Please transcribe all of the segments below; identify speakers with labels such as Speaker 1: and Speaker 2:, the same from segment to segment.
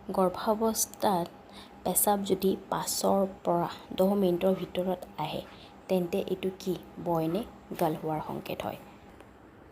Speaker 1: গৰ্ভাৱস্থাত পেচাব যদি 5ৰ পৰা 10 মিনিটৰ ভিতৰত আহে তেন্তে এইটো কি বয় নে গাৰ্ল হোৱাৰ সংকেত হয়।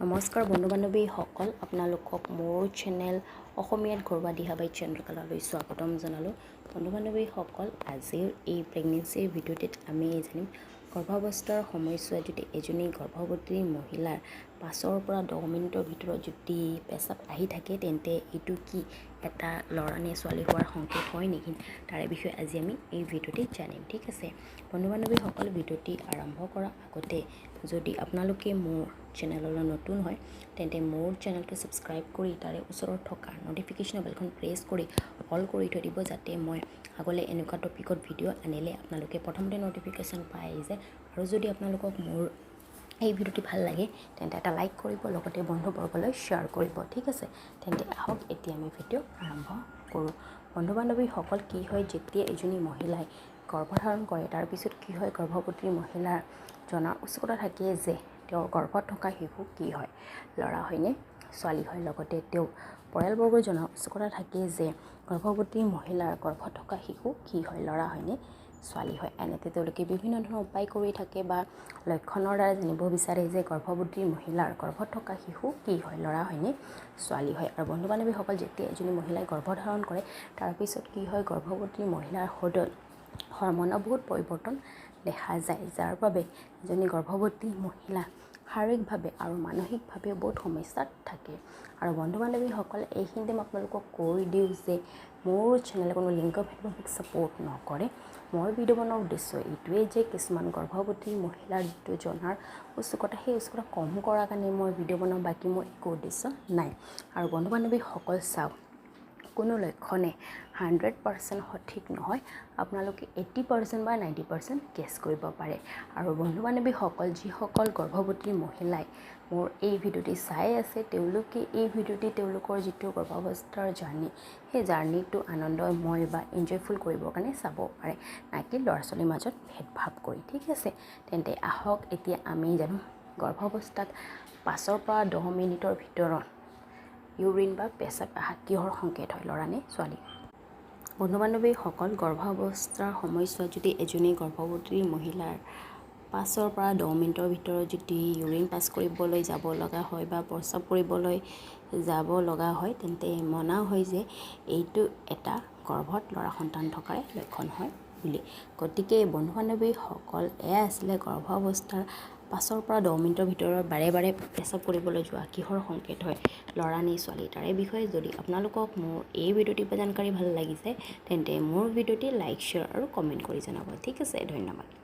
Speaker 1: নমস্কাৰ বন্ধু বান্ধৱীসকল, আপোনালোকক মোৰ চেনেল অসমীয়াত ঘৰুৱা দিহা বাই চন্দ্ৰকলালৈ স্বাগতম জনালোঁ। বন্ধু বান্ধৱীসকল, আজিৰ এই প্ৰেগনেঞ্চিৰ ভিডিঅ'টিত আমি জানিম গৰ্ভাৱস্থাৰ সময়ছোৱাত যদি এজনী গৰ্ভৱতী মহিলাৰ 5ৰ পৰা 10 মিনিটৰ ভিতৰত যদি পেচাব আহি থাকে তেন্তে এইটো কি এটা ল'ৰা নে ছোৱালী হোৱাৰ সংকেত হয় নেকি, তাৰে বিষয়ে আজি আমি এই ভিডিঅ'টিত জানিম। ঠিক আছে বন্ধু বান্ধৱীসকল, ভিডিঅ'টি আৰম্ভ কৰাৰ আগতে যদি আপোনালোকে মোৰ চেনেললৈ নতুন হয় তেন্তে মোৰ চেনেলটো ছাবস্ক্ৰাইব কৰি তাৰে ওচৰত থকা ন'টিফিকেশ্যন বেলখন প্ৰেছ কৰি অল কৰি থৈ দিব, যাতে মই আগলৈ এনেকুৱা টপিকত ভিডিঅ' আনিলে আপোনালোকে প্ৰথমতে ন'টিফিকেশ্যন পাই যায়। আৰু যদি আপোনালোকক মোৰ এই ভিডিঅ'টি ভাল লাগে তেন্তে এটা লাইক কৰিব, লগতে বন্ধুবৰ্গলৈ শ্বেয়াৰ কৰিব। ঠিক আছে, তেন্তে আহক এতিয়া আমি ভিডিঅ' আৰম্ভ কৰোঁ। বন্ধু বান্ধৱীসকল, কি হয় যেতিয়া এজনী মহিলাই গৰ্ভধাৰণ কৰে তাৰপিছত কি হয়, গৰ্ভৱতী মহিলাৰ জনাৰ উৎসুকতা থাকে যে তেওঁৰ গৰ্ভত থকা শিশু কি হয়, ল'ৰা হয়নে ছোৱালী হয়। লগতে তেওঁ পৰিয়ালবৰ্গৰ জনাৰ উৎসুকতা থাকে যে গৰ্ভৱতী মহিলাৰ গৰ্ভত থকা শিশু কি হয়, ল'ৰা হয়নে ছোৱালী হয়। এনেতে তেওঁলোকে বিভিন্ন ধৰণৰ উপায় কৰি থাকে বা লক্ষণৰ দ্বাৰা জানিব বিচাৰে যে গৰ্ভৱতী মহিলাৰ গৰ্ভত থকা শিশু কি হয়, ল'ৰা হয়নে ছোৱালী হয়। আৰু বন্ধু বান্ধৱীসকল, যেতিয়া এজনী মহিলাই গৰ্ভধাৰণ কৰে তাৰপিছত কি হয়, গৰ্ভৱতী মহিলাৰ শৰীৰত হৰমনৰ বহুত পৰিৱৰ্তন দেখা যায়, যাৰ বাবে এজনী গৰ্ভৱতী মহিলা শাৰীৰিকভাৱে আৰু মানসিকভাৱে বহুত সমস্যাত থাকে। আৰু বন্ধু বান্ধৱীসকল, এইখিনিতে মই আপোনালোকক কৈ দিওঁ যে মোৰ চেনেলে কোনো লিংগ ভেদভাৱক ছাপোৰ্ট নকৰে। মই ভিডিঅ' বনোৱাৰ উদ্দেশ্য এইটোৱেই যে কিছুমান গৰ্ভৱতী মহিলাৰ যিটো জনাৰ উৎসুকতা, সেই উৎসুকতা কম কৰাৰ কাৰণে মই ভিডিঅ' বনাওঁ, বাকী মোৰ একো উদ্দেশ্য নাই। আৰু বন্ধু বান্ধৱীসকল চাওক, কোনো লক্ষণে 100% সঠিক নহয়, আপোনালোকে 80% বা 90% গেছ কৰিব পাৰে। আৰু বন্ধু বান্ধৱীসকল, যিসকল গৰ্ভৱতী মহিলাই মোৰ এই ভিডিঅ'টি চাই আছে তেওঁলোকে এই ভিডিঅ'টি তেওঁলোকৰ যিটো গৰ্ভাৱস্থাৰ জাৰ্ণি, সেই জাৰ্ণিটো আনন্দময় বা এনজয়ফুল কৰিবৰ কাৰণে চাব পাৰে, নাকি ল'ৰা ছোৱালীৰ মাজত ভেদভাৱ কৰি। ঠিক আছে, তেন্তে আহক এতিয়া আমি জানো গৰ্ভাৱস্থাত 5ৰ পৰা 10 মিনিটৰ ভিতৰত ইউৰিন বা পেচাব অহা কিহৰ সংকেত হয়, ল'ৰা নে ছোৱালী। বন্ধু বান্ধৱীসকল, গৰ্ভাৱস্থাৰ সময়ছোৱাত যদি এজনী গৰ্ভৱতী মহিলাৰ 5ৰ পৰা 10 মিনিটৰ ভিতৰত যদি ইউৰিন পাছ কৰিবলৈ যাব লগা হয় বা প্ৰস্ৰাৱ কৰিবলৈ যাব লগা হয় তেন্তে মনা হয় যে এইটো এটা গৰ্ভত ল'ৰা সন্তান থকাৰে লক্ষণ হয় বুলি। গতিকে বন্ধু বান্ধৱীসকল, এয়া আছিলে গৰ্ভাৱস্থাৰ 5ৰ পৰা 10 মিনিটৰ ভিতৰত বাৰে বাৰে পেচাব কৰিবলৈ যোৱা কিহৰ সংকেত হয়, ল'ৰা নে ছোৱালী। তাৰে বিষয়ে যদি আপোনালোকক মোৰ এই ভিডিঅ'টি বা জানকাৰী ভাল লাগিছে তেন্তে মোৰ ভিডিঅ'টি লাইক, শ্বেয়াৰ আৰু কমেণ্ট কৰি জনাব। ঠিক আছে, ধন্যবাদ।